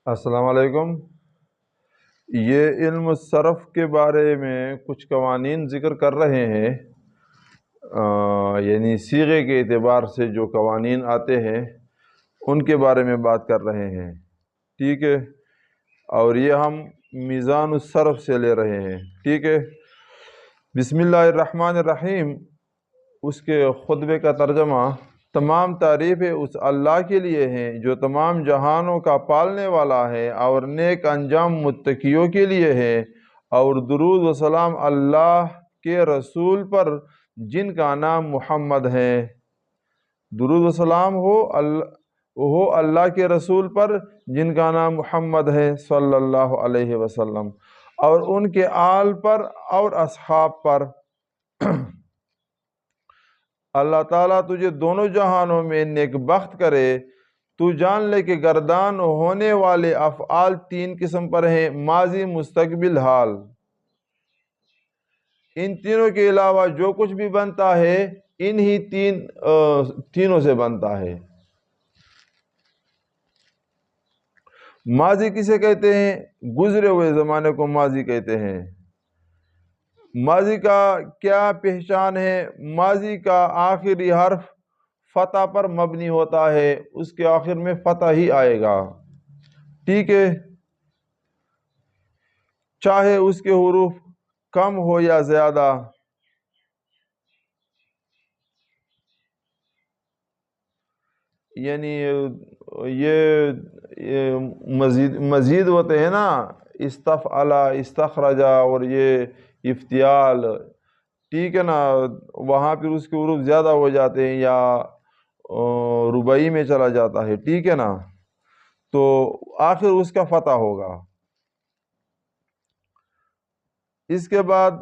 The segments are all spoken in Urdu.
السلام علیکم۔ یہ علم صرف کے بارے میں کچھ قوانین ذکر کر رہے ہیں، یعنی صیغے کے اعتبار سے جو قوانین آتے ہیں ان کے بارے میں بات کر رہے ہیں، ٹھیک ہے۔ اور یہ ہم میزان الصرف سے لے رہے ہیں، ٹھیک ہے۔ بسم اللہ الرحمن الرحیم، اس کے خطبے کا ترجمہ: تمام تعریفیں اس اللہ کے لیے ہیں جو تمام جہانوں کا پالنے والا ہے، اور نیک انجام متقیوں کے لیے ہے، اور درود و سلام اللہ کے رسول پر جن کا نام محمد ہے۔ درود و سلام ہو اللہ کے رسول پر جن کا نام محمد ہے صلی اللہ علیہ وسلم، اور ان کے آل پر اور اصحاب پر۔ اللہ تعالیٰ تجھے دونوں جہانوں میں نیک بخت کرے۔ تو جان لے کہ گردان ہونے والے افعال تین قسم پر ہیں: ماضی، مستقبل، حال۔ ان تینوں کے علاوہ جو کچھ بھی بنتا ہے انہی تینوں سے بنتا ہے۔ ماضی کسے کہتے ہیں؟ گزرے ہوئے زمانے کو ماضی کہتے ہیں۔ ماضی کا کیا پہچان ہے؟ ماضی کا آخری حرف فتح پر مبنی ہوتا ہے، اس کے آخر میں فتح ہی آئے گا، ٹھیک ہے، چاہے اس کے حروف کم ہو یا زیادہ۔ یعنی یہ مزید ہوتے ہیں نا، استفعل، استخرجا، اور یہ افتعال، ٹھیک ہے نا، وہاں پھر اس کے حروف زیادہ ہو جاتے ہیں یا رباعی میں چلا جاتا ہے، ٹھیک ہے نا، تو آخر اس کا فتح ہوگا۔ اس کے بعد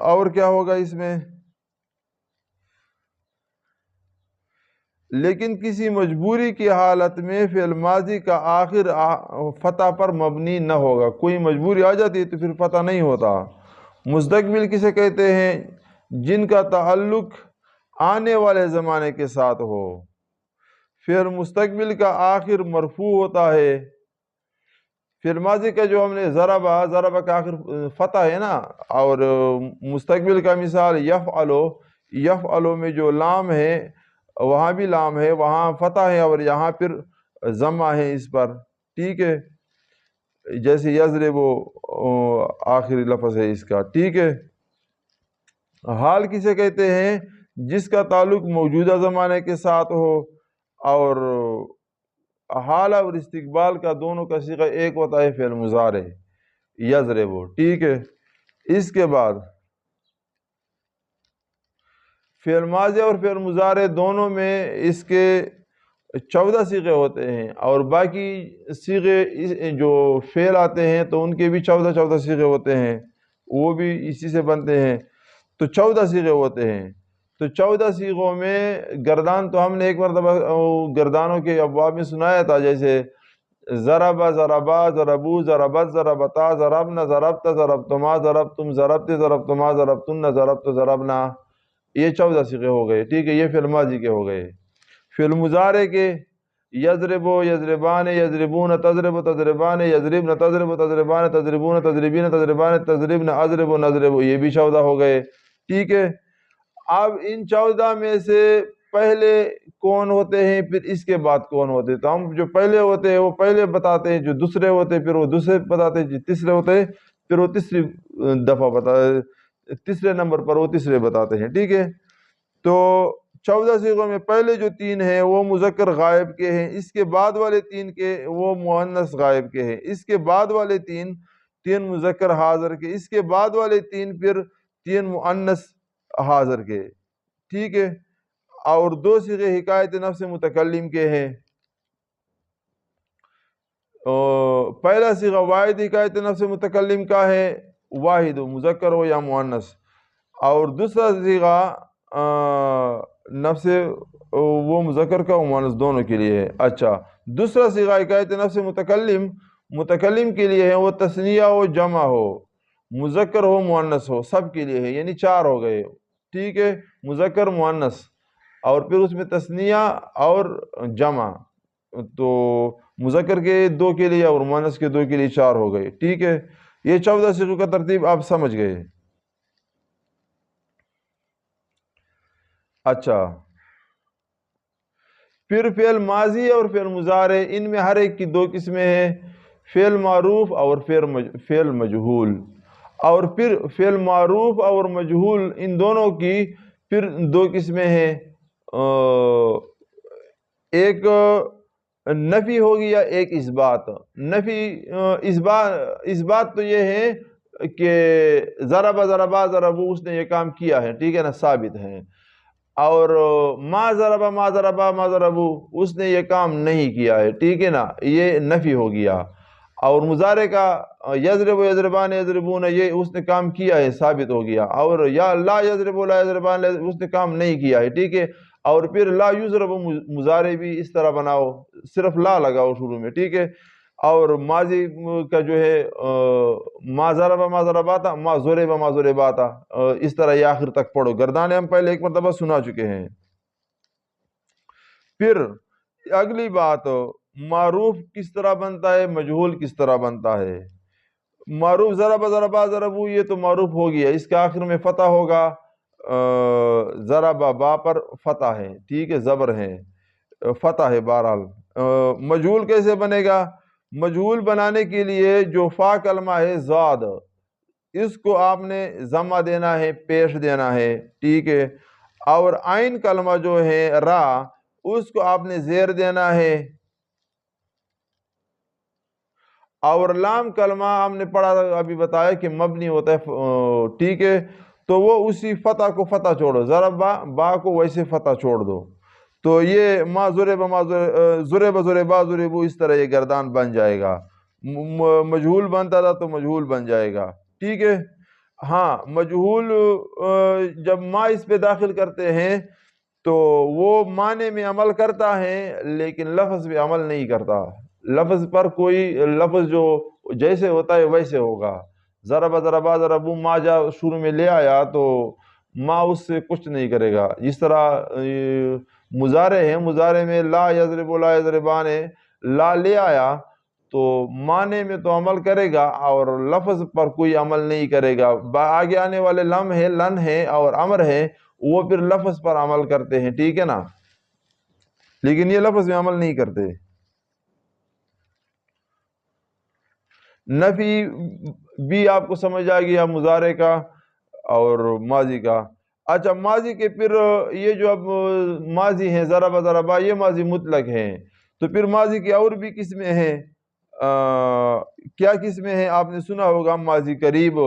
اور کیا ہوگا اس میں؟ لیکن کسی مجبوری کی حالت میں فعل ماضی کا آخر فتح پر مبنی نہ ہوگا۔ کوئی مجبوری آ جاتی ہے تو پھر فتح نہیں ہوتا۔ مستقبل کسے کہتے ہیں؟ جن کا تعلق آنے والے زمانے کے ساتھ ہو۔ پھر مستقبل کا آخر مرفوع ہوتا ہے۔ فعل ماضی کا جو ہم نے ضربہ کا آخر فتح ہے نا، اور مستقبل کا مثال یفعلو میں جو لام ہے وہاں بھی لام ہے، وہاں فتح ہے اور یہاں پھر ضمہ ہے اس پر، ٹھیک ہے، جیسے یضرب آخری لفظ ہے اس کا، ٹھیک ہے۔ حال کسے کہتے ہیں؟ جس کا تعلق موجودہ زمانے کے ساتھ ہو، اور حال اور استقبال کا دونوں کا صیغہ ایک ہوتا ہے فعل مضارع یضرب، ٹھیک ہے۔ اس کے بعد فعل ماضی اور فعل مضارع دونوں میں اس کے 14 صیغے ہوتے ہیں، اور باقی صیغے جو فعل آتے ہیں تو ان کے بھی 14 صیغے ہوتے ہیں، وہ بھی اسی سے بنتے ہیں، تو 14 صیغے ہوتے ہیں۔ تو 14 صیغوں میں گردان تو ہم نے ایک مرتبہ گردانوں کے ابواب میں سنایا تھا، جیسے ضرب، ضربا، ضربو، ضربت، ضربتا، ضربنا، ضربت، ضربتما، ضربتم، ضربت، ضربتما، ضربتن، ضربت، ضربنا، یہ 14 صیغے ہو گئے، ٹھیک ہے، یہ فعل ماضی کے ہو گئے۔ فعل مضارع کے یضربو، یضربان، یضربون، تضرب، تضربان، یضربن، تضرب، تضربان، تضربون، تضربین، تضربان، تضربن، اضرب، نضرب، یہ بھی 14 ہو گئے، ٹھیک ہے۔ اب ان 14 میں سے پہلے کون ہوتے ہیں، پھر اس کے بعد کون ہوتے ہیں؟ تو ہم جو پہلے ہوتے ہیں وہ پہلے بتاتے ہیں، جو دوسرے ہوتے ہیں پھر وہ دوسرے بتاتے ہیں، جو تیسرے ہوتے ہیں پھر وہ تیسری دفعہ تیسرے نمبر پر وہ تیسرے بتاتے ہیں، ٹھیک ہے۔ تو 14 صیغوں میں پہلے جو 3 ہیں وہ مذکر غائب کے ہیں، اس کے بعد والے 3 کے وہ مؤنث غائب کے ہیں، اس کے بعد والے 3 مذکر حاضر کے، اس کے بعد والے 3 پھر 3 مؤنث حاضر کے، ٹھیک ہے۔ اور 2 صیغے حکایت نفس متکلم کے ہیں۔ پہلا صیغہ واحد حکایت نفس متکلم کا ہے، واحد ہو مذکر ہو یا مؤنث، اور دوسرا صیغہ نفس وہ مذکر کا مؤنث دونوں کے لیے ہے۔ اچھا، دوسرا صیغہ حکایت نفس متکلم کے لیے ہے، وہ تثنیہ ہو جمع ہو، مذکر ہو مؤنث ہو، سب کے لیے ہے، یعنی 4 ہو گئے، ٹھیک ہے، مذکر مؤنث، اور پھر اس میں تثنیہ اور جمع، تو مذکر کے 2 کے لیے اور مؤنث کے 2 کے لیے 4 ہو گئے. ٹھیک ہے, یہ 14 صیغوں کا ترتیب آپ سمجھ گئے. اچھا, پھر فعل ماضی اور فعل مضارع, ان میں ہر ایک کی 2 قسمیں ہیں, فعل معروف اور فعل مجہول. اور پھر فعل معروف اور مجہول ان دونوں کی پھر 2 قسمیں ہیں, ایک نفی ہوگی یا ایک اثبات. نفی اثبات تو یہ ہے کہ ضرب ضربا ضربو, اس نے یہ کام کیا ہے, ٹھیک ہے نا, ثابت ہے. اور ما ضربو, اس نے یہ کام نہیں کیا ہے, ٹھیک ہے نا, یہ نفی ہو گیا. اور مضارع کا یضرب یضربان یضربون, یہ اس نے کام کیا ہے, ثابت ہو گیا. اور یا لا یضرب لا یضربان, اس نے کام نہیں کیا ہے, ٹھیک ہے. اور پھر لا یضرب مضارع بھی اس طرح بناؤ, صرف لا لگاؤ شروع میں, ٹھیک ہے. اور ماضی کا جو ہے ما ضرب ما ضرباتا, ما ضرب ما ضرباتا, اس طرح یہ آخر تک پڑھو. گردانے ہم پہلے ایک مرتبہ سنا چکے ہیں. پھر اگلی بات, معروف کس طرح بنتا ہے, مجہول کس طرح بنتا ہے. معروف ضرب ضربا ضربو, یہ تو معروف ہو گیا, اس کے آخر میں فتح ہوگا, ضرب با پر فتح ہے, ٹھیک ہے, زبر ہے, فتح ہے بہرحال. مجہول کیسے بنے گا, مجہول بنانے کے لیے جو فا کلمہ ہے زاد, اس کو آپ نے ضمہ دینا ہے, پیش دینا ہے, ٹھیک ہے. اور عین کلمہ جو ہے را, اس کو آپ نے زیر دینا ہے. اور لام کلمہ ہم نے پڑھا ابھی بتایا کہ مبنی ہوتا ہے, ٹھیک ہے, تو وہ اسی فتح کو فتح چھوڑو, ضرب با کو ویسے فتح چھوڑ دو. تو یہ ما ضرب ما ضرب ضربا ضربو, اس طرح یہ گردان بن جائے گا. مجہول بنتا تھا تو مجہول بن جائے گا, ٹھیک ہے. ہاں, مجہول جب ما اس پہ داخل کرتے ہیں تو وہ معنی میں عمل کرتا ہے لیکن لفظ پہ عمل نہیں کرتا. لفظ پر کوئی لفظ جو جیسے ہوتا ہے ویسے ہوگا. ضرب ضربا ضربو, ما جا شروع میں لے آیا تو ما اس سے کچھ نہیں کرے گا. جس طرح مضارع ہے, مضارع میں لا یضرب لا یضربان, لا لے آیا تو معنی میں تو عمل کرے گا اور لفظ پر کوئی عمل نہیں کرے گا. آگے آنے والے لم ہے, لن ہے اور امر ہے, وہ پھر لفظ پر عمل کرتے ہیں, ٹھیک ہے نا, لیکن یہ لفظ میں عمل نہیں کرتے. نفی بھی آپ کو سمجھ آ گیا مضارع کا اور ماضی کا. اچھا, ماضی کے پھر یہ جو اب ماضی ہیں ضرب ضربا, یہ ماضی مطلق ہیں. تو پھر ماضی کی اور بھی قسمیں ہیں. کیا قسمیں ہیں, آپ نے سنا ہوگا ماضی قریب.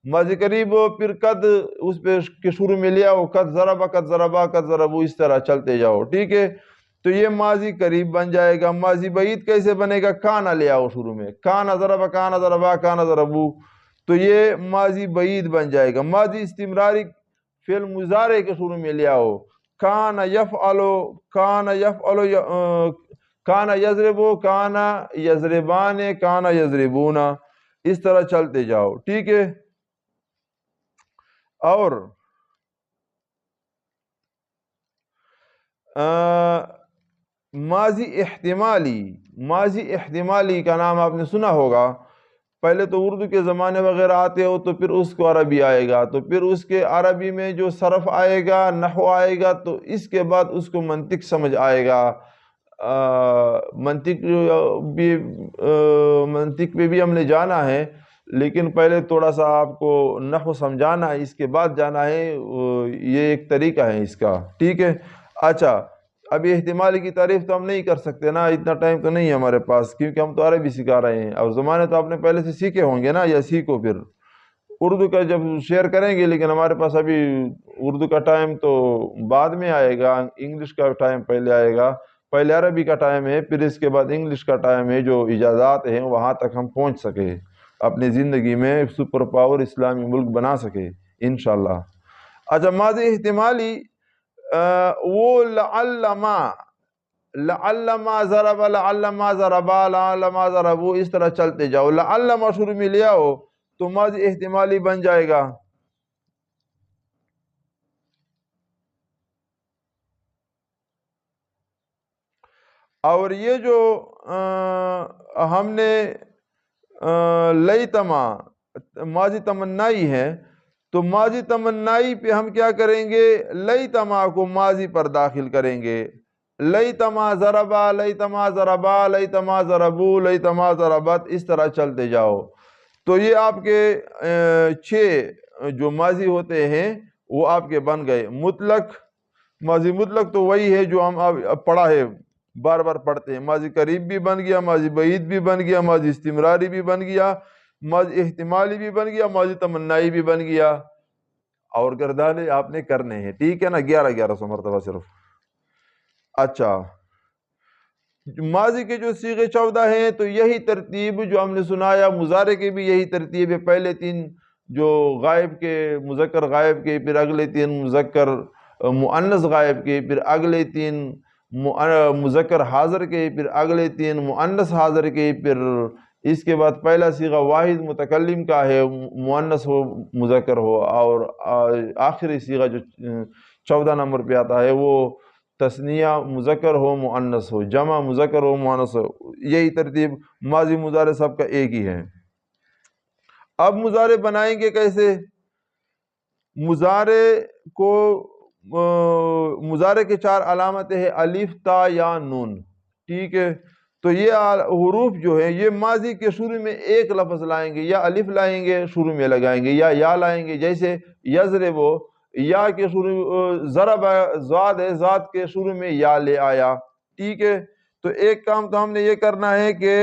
ماضی قریب پھر قد اس پہ کے شروع میں لیا ہو, قد ضربا قد ضربا قد ضربو, اس طرح چلتے جاؤ, ٹھیک ہے. تو یہ ماضی قریب بن جائے گا. ماضی بعید کیسے بنے گا, کانا لے آؤ شروع میں, کانا ضربا کانا ضربا کانا ضربو, تو یہ ماضی بعید بن جائے گا. ماضی استمراری فعل مضارع کے شروع میں لے آؤ, کانا یفعلو کانا یفعلو کانا یضربو کانا یضربان کانا یضربونا, اس طرح چلتے جاؤ, ٹھیک ہے. اور ماضی احتمالی, ماضی احتمالی کا نام آپ نے سنا ہوگا. پہلے تو اردو کے زمانے وغیرہ آتے ہو تو پھر اس کو عربی آئے گا, تو پھر اس کے عربی میں جو صرف آئے گا, نحو آئے گا, تو اس کے بعد اس کو منطق سمجھ آئے گا. منطق پہ بھی ہم نے جانا ہے, لیکن پہلے تھوڑا سا آپ کو نحو سمجھانا ہے, اس کے بعد جانا ہے. یہ ایک طریقہ ہے اس کا, ٹھیک ہے. اچھا, ابھی احتمالی کی تعریف تو ہم نہیں کر سکتے نا, اتنا ٹائم تو نہیں ہے ہمارے پاس, کیونکہ ہم تو عربی سکھا رہے ہیں. اور زمانے تو آپ نے پہلے سے سیکھے ہوں گے نا, یا سیکھو پھر اردو کا جب شیئر کریں گے. لیکن ہمارے پاس ابھی اردو کا ٹائم تو بعد میں آئے گا, انگلش کا ٹائم پہلے آئے گا. پہلے عربی کا ٹائم ہے, پھر اس کے بعد انگلش کا ٹائم ہے. جو اجازات ہیں وہاں تک ہم پہنچ سکے, اپنی زندگی میں سپر پاور اسلامی ملک بنا سکے انشاءاللہ. اچھا, ماضی احتمالی وہ لعلما ضرب لعلما ضربا لعلما ضربو, اس طرح چلتے جاؤ. لعلما شروع میں لیا ہو تو ماضی احتمالی بن جائے گا. اور یہ جو ہم نے لیتما ماضی تمنائی ہے، تو ماضی تمنائی پہ ہم کیا کریں گے؟ لیتما کو ماضی پر داخل کریں گے. لیتما ضربا، لیتما ضربا، لیتما ضربو، لیتما ضربت، اس طرح چلتے جاؤ. تو یہ آپ کے 6 جو ماضی ہوتے ہیں وہ آپ کے بن گئے. مطلق ماضی مطلق تو وہی ہے جو ہم اب پڑھا ہے، بار بار پڑھتے ہیں. ماضی قریب بھی بن گیا، ماضی بعید بھی بن گیا، ماضی استمراری بھی بن گیا، ماضی احتمالی بھی بن گیا، ماضی تمنائی بھی بن گیا. اور گردانے آپ نے کرنے ہیں، ٹھیک ہے نا، 1100 مرتبہ صرف. اچھا، ماضی کے جو صیغے 14 ہیں تو یہی ترتیب جو ہم نے سنایا. مضارع کے بھی یہی ترتیب ہے. پہلے 3 جو غائب کے، مذکر غائب کے، پھر اگلے 3 مذکر مؤنث غائب کے، پھر اگلے 3 مذکر حاضر کے، پھر اگلے 3 مؤنث حاضر کے، پھر اس کے بعد پہلا صیغہ واحد متکلم کا ہے، مؤنث ہو مذکر ہو، اور آخری صیغہ جو 14 نمبر پہ آتا ہے وہ تثنیہ مذکر ہو مؤنث ہو، جمع مذکر ہو مؤنث ہو. یہی ترتیب ماضی مضارع سب کا ایک ہی ہے. اب مضارع بنائیں گے کیسے؟ مضارع کو مضارع کے 4 علامتیں ہیں، الف، تا، یا، نون. ٹھیک ہے، تو یہ حروف جو ہیں یہ ماضی کے شروع میں ایک لفظ لائیں گے، یا الف لائیں گے شروع میں لگائیں گے، یا لائیں گے. جیسے یضربو، یا کے شروع، ضرب زاد ہے، زاد کے شروع میں یا لے آیا. ٹھیک ہے، تو ایک کام تو ہم نے یہ کرنا ہے کہ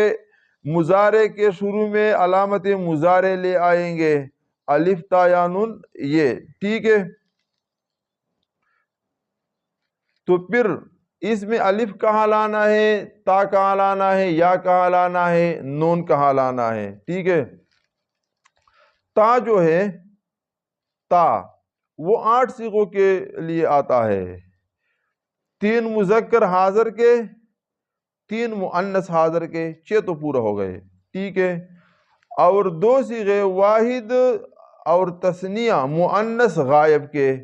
مضارع کے شروع میں علامت مضارع لے آئیں گے، الف، تا، یا، نون، یہ. ٹھیک ہے، تو پھر اس میں الف کہاں لانا ہے، تا کہاں لانا ہے، یا کہاں لانا ہے، نون کہاں لانا ہے. ٹھیک ہے، تا جو ہے، تا وہ 8 صیغوں کے لیے آتا ہے. 3 مذکر حاضر کے، 3 مؤنث حاضر کے، 6 تو پورا ہو گئے. ٹھیک ہے، اور 2 صیغے واحد اور تثنیہ مؤنث غائب کے.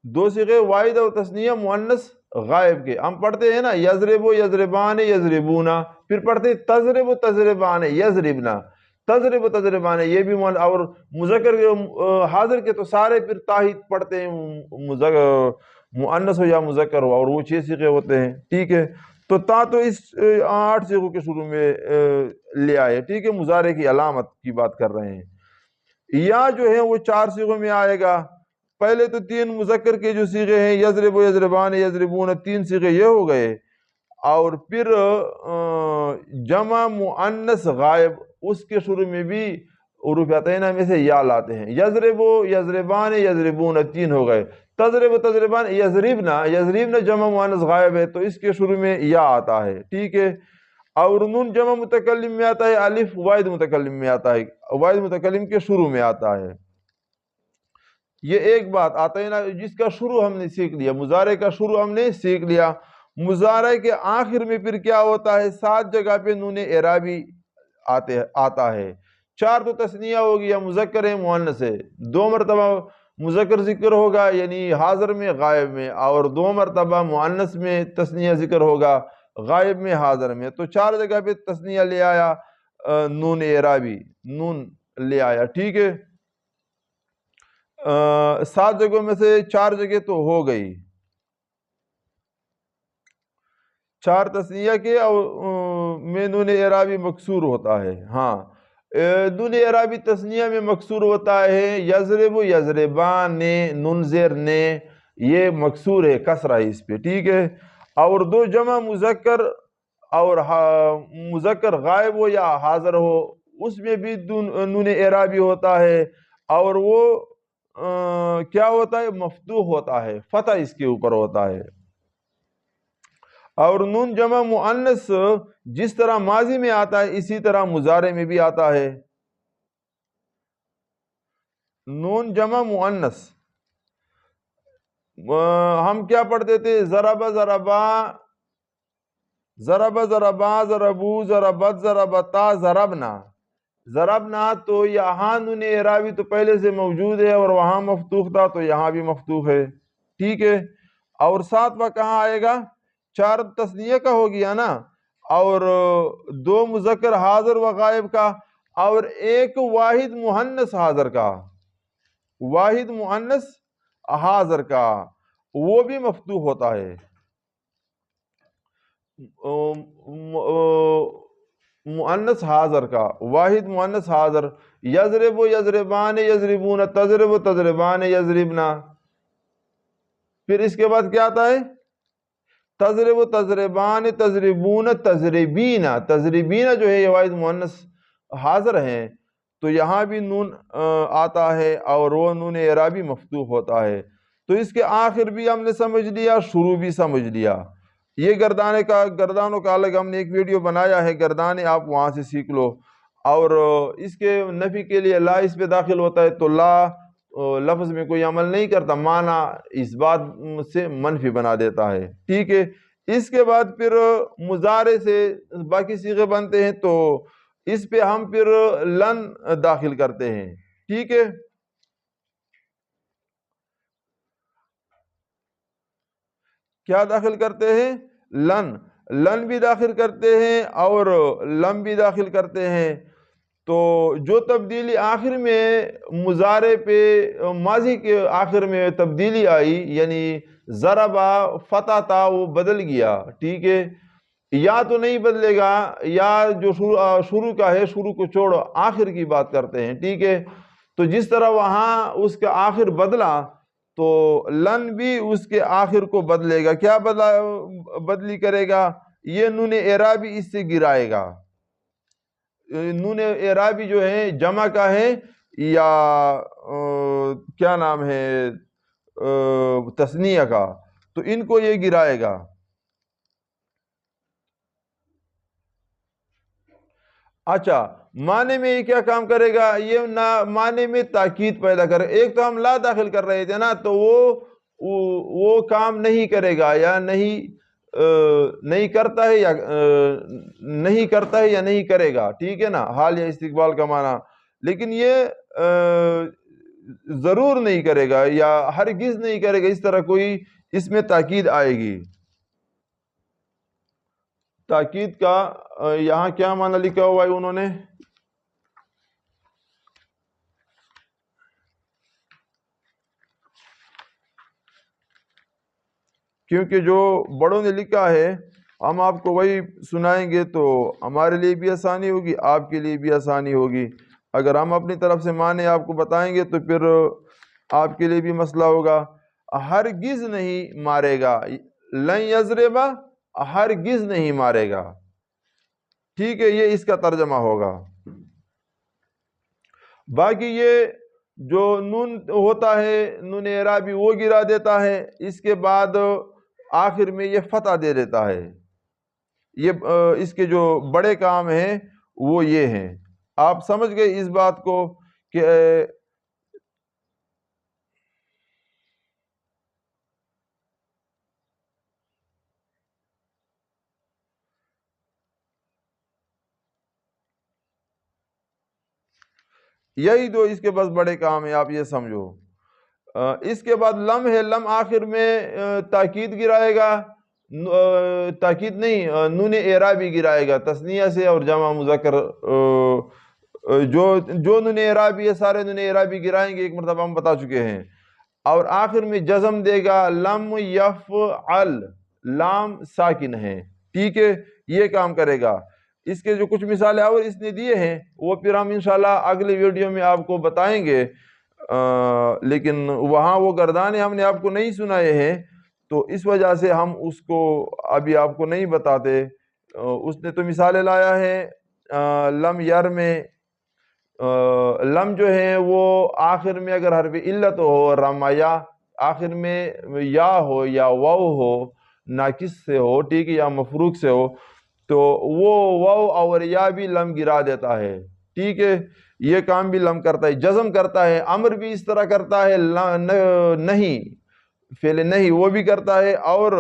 2 صیغے واحد اور تثنیہ مؤنث غائب کے. ہم پڑھتے ہیں نا یضربو، یضربان، یضربونا، پھر پڑھتے ہیں تضرب، تضربان، یضربنا، تضرب، تضربان، یہ بھی اور مذکر حاضر کے تو سارے پھر تاہید پڑھتے ہیں، مؤنث ہو یا مذکر ہو، اور وہ 6 صیغے ہوتے ہیں. ٹھیک ہے، تو تا تو اس 8 صیغوں کے شروع میں لے آئے. ٹھیک ہے، مضارع کی علامت کی بات کر رہے ہیں. یا جو ہے وہ 4 صیغوں میں آئے گا. پہلے تو 3 مذکر کے جو صیغے ہیں، یضرب، یضربان، یضربون، 3 صیغے یہ ہو گئے. اور پھر جمع مؤنث غائب، اس کے شروع میں بھی حروف عطینہ میں سے یا لاتے ہیں. یضرب، یضربان، یضربون، 3 ہو گئے. تضرب، تضربان، یضربنا، یضربنا جمع مؤنث غائب ہے تو اس کے شروع میں یا آتا ہے. ٹھیک ہے، اور نون جمع متکلم میں آتا ہے، الف واحد متکلم میں آتا ہے، واحد متکلم کے شروع میں آتا ہے. یہ ایک بات آتا ہے نا، جس کا شروع ہم نے سیکھ لیا، مضارع کا شروع ہم نے سیکھ لیا. مضارع کے آخر میں پھر کیا ہوتا ہے؟ 7 جگہ پہ نون اعرابی آتا ہے. 4 تو تثنیہ ہو گیا، مذکر ہے مؤنث ہے. 2 مرتبہ مذکر ذکر ہوگا یعنی حاضر میں غائب میں، اور 2 مرتبہ مؤنث میں تثنیہ ذکر ہوگا غائب میں حاضر میں. تو 4 جگہ پہ تثنیہ لے آیا، نون اعرابی، نون لے آیا. ٹھیک ہے، 7 جگہوں میں سے 4 جگہ تو ہو گئی، 4 تثنیہ کے، اور میں نون اعرابی مکسور ہوتا ہے. ہاں، نون اعرابی تثنیہ میں مکسور ہوتا ہے. یضرب، یضربان، نون زیر نے، یہ مکسور ہے، کسرہ ہے اس پہ. ٹھیک ہے، اور 2 جمع مذکر اور مذکر غائب ہو یا حاضر ہو، اس میں بھی نون اعرابی ہوتا ہے، اور وہ کیا ہوتا ہے؟ مفتوح ہوتا ہے، فتح اس کے اوپر ہوتا ہے. اور نون جمع مؤنث جس طرح ماضی میں آتا ہے اسی طرح مضارع میں بھی آتا ہے. نون جمع مؤنث ہم کیا پڑھتے تھے؟ ضرب، ضربا، ضرب، ضربا، ضربو، ضربت، ضربتا، ضربنا. ضربنا تو یہاں نون اعرابی تو پہلے سے موجود ہے اور وہاں مفتوح تھا تو یہاں بھی مفتوح ہے. ٹھیک ہے، اور 7واں کہاں آئے گا؟ 4 تسنیہ کا ہو گیا نا، اور 2 مذکر حاضر و غائب کا، اور 1 واحد مؤنث حاضر کا، واحد مؤنث حاضر کا، وہ بھی مفتوح ہوتا ہے۔ مؤنث حاضر کا، واحد مؤنث حاضر، یضرب یضربان یضربون، تضرب تضربان یضربنا۔ پھر اس کے بعد کیا آتا ہے؟ تضرب تضربان تضربون تضربین، تضربین جو ہے یہ واحد مؤنث حاضر ہیں، تو یہاں بھی نون آتا ہے اور وہ نون اعرابی مفتوح ہوتا ہے۔ تو اس کے آخر بھی ہم نے سمجھ لیا، شروع بھی سمجھ لیا۔ یہ گردانوں کا الگ ہم نے ایک ویڈیو بنایا ہے، گردانے آپ وہاں سے سیکھ لو۔ اور اس کے نفی کے لیے لا اس پہ داخل ہوتا ہے، تو لا لفظ میں کوئی عمل نہیں کرتا، معنی اس بات سے منفی بنا دیتا ہے، ٹھیک ہے۔ اس کے بعد پھر مضارع سے باقی صیغے بنتے ہیں، تو اس پہ ہم پھر لن داخل کرتے ہیں، ٹھیک ہے۔ کیا داخل کرتے ہیں؟ لن بھی داخل کرتے ہیں اور لم بھی داخل کرتے ہیں۔ تو جو تبدیلی آخر میں مضارع پہ ماضی کے آخر میں تبدیلی آئی، یعنی ضربا فتح تھا وہ بدل گیا، ٹھیک ہے، یا تو نہیں بدلے گا، یا جو شروع کا ہے شروع کو چھوڑو آخر کی بات کرتے ہیں، ٹھیک ہے۔ تو جس طرح وہاں اس کا آخر بدلا، تو لن بھی اس کے آخر کو بدلے گا۔ کیا بدلی کرے گا؟ یہ نون اعرابی اس سے گرائے گا۔ نون اعرابی جو ہے جمع کا ہے یا کیا نام ہے تثنیہ کا، تو ان کو یہ گرائے گا۔ اچھا، معنی میں یہ کیا کام کرے گا؟ یہ معنی میں تاکید پیدا کرے۔ ایک تو ہم لا داخل کر رہے تھے نا، تو وہ کام نہیں کرے گا، یا نہیں کرتا ہے، یا نہیں کرتا ہے یا نہیں کرے گا، ٹھیک ہے نا، حال یا استقبال کا معنی۔ لیکن یہ ضرور نہیں کرے گا یا ہرگز نہیں کرے گا، اس طرح کوئی اس میں تاکید آئے گی۔ تاکید کا یہاں کیا معنی لکھا ہوا ہے انہوں نے؟ کیونکہ جو بڑوں نے لکھا ہے ہم آپ کو وہی سنائیں گے، تو ہمارے لیے بھی آسانی ہوگی، آپ کے لیے بھی آسانی ہوگی۔ اگر ہم اپنی طرف سے معنی آپ کو بتائیں گے تو پھر آپ کے لیے بھی مسئلہ ہوگا۔ ہرگز نہیں مارے گا، لن یضربا، ہرگز نہیں مارے گا، ٹھیک ہے، یہ اس کا ترجمہ ہوگا۔ باقی یہ جو نون ہوتا ہے نون اعرابی وہ گرا دیتا ہے، اس کے بعد آخر میں یہ فتح دے دیتا ہے۔ یہ اس کے جو بڑے کام ہیں وہ یہ ہیں۔ آپ سمجھ گئے اس بات کو کہ یہی دو اس کے بس بڑے کام ہیں، آپ یہ سمجھو۔ اس کے بعد لم ہے، لم آخر میں تاکید گرائے گا، تاکید نہیں، نون اعرابی گرائے گا تثنیہ سے اور جمع مذکر، جو نون اعرابی ہے سارے نون اعرابی گرائیں گے، ایک مرتبہ ہم بتا چکے ہیں۔ اور آخر میں جزم دے گا، لم یفعل، لام ساکن ہے، ٹھیک ہے، یہ کام کرے گا۔ اس کے جو کچھ مثالیں اور اس نے دیے ہیں وہ پھر ہم انشاءاللہ اگلے ویڈیو میں آپ کو بتائیں گے، لیکن وہاں وہ گردانے ہم نے آپ کو نہیں سنائے ہیں، تو اس وجہ سے ہم اس کو ابھی آپ کو نہیں بتاتے۔ اس نے تو مثالیں لایا ہے لم یر میں، لم جو ہے وہ آخر میں اگر حرف علت ہو، رمایا آخر میں یا ہو یا واو ہو، ناقص سے ہو، ٹھیک ہے، یا مفروق سے ہو، تو وہ واو اور یا بھی لم گرا دیتا ہے، ٹھیک ہے، یہ کام بھی لم کرتا ہے۔ جزم کرتا ہے، امر بھی اس طرح کرتا ہے، نہیں، فعل نہیں وہ بھی کرتا ہے، اور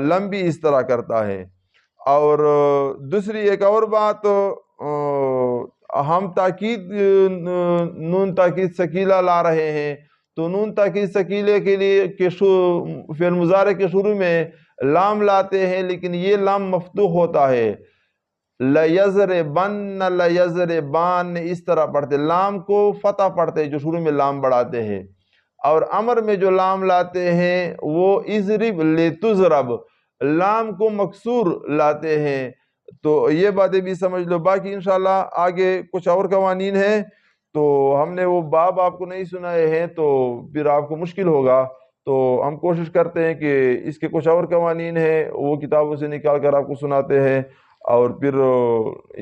لم بھی اس طرح کرتا ہے۔ اور دوسری ایک اور بات، ہم تاکید نون تاکید ثقیلہ لا رہے ہیں، تو نون تاکید ثقیلے کے لیے فعل مضارع کے شروع میں لام لاتے ہیں لیکن یہ لام مفتوح ہوتا ہے، لَيَزْرِبَنَّ لَيَزْرِبَانَ اس طرح پڑھتے، لام کو فتح پڑھتے جو شروع میں لام بڑھاتے ہیں، اور امر میں جو لام لاتے ہیں وہ اضرب لتضرب، لام کو مکسور لاتے ہیں۔ تو یہ باتیں بھی سمجھ لو، باقی انشاءاللہ آگے کچھ اور قوانین ہیں، تو ہم نے وہ باب آپ کو نہیں سنائے ہیں تو پھر آپ کو مشکل ہوگا، تو ہم کوشش کرتے ہیں کہ اس کے کچھ اور قوانین ہیں وہ کتابوں سے نکال کر آپ کو سناتے ہیں، اور پھر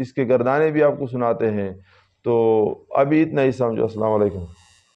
اس کے گردانے بھی آپ کو سناتے ہیں۔ تو ابھی اتنا ہی سمجھو۔ السلام علیکم۔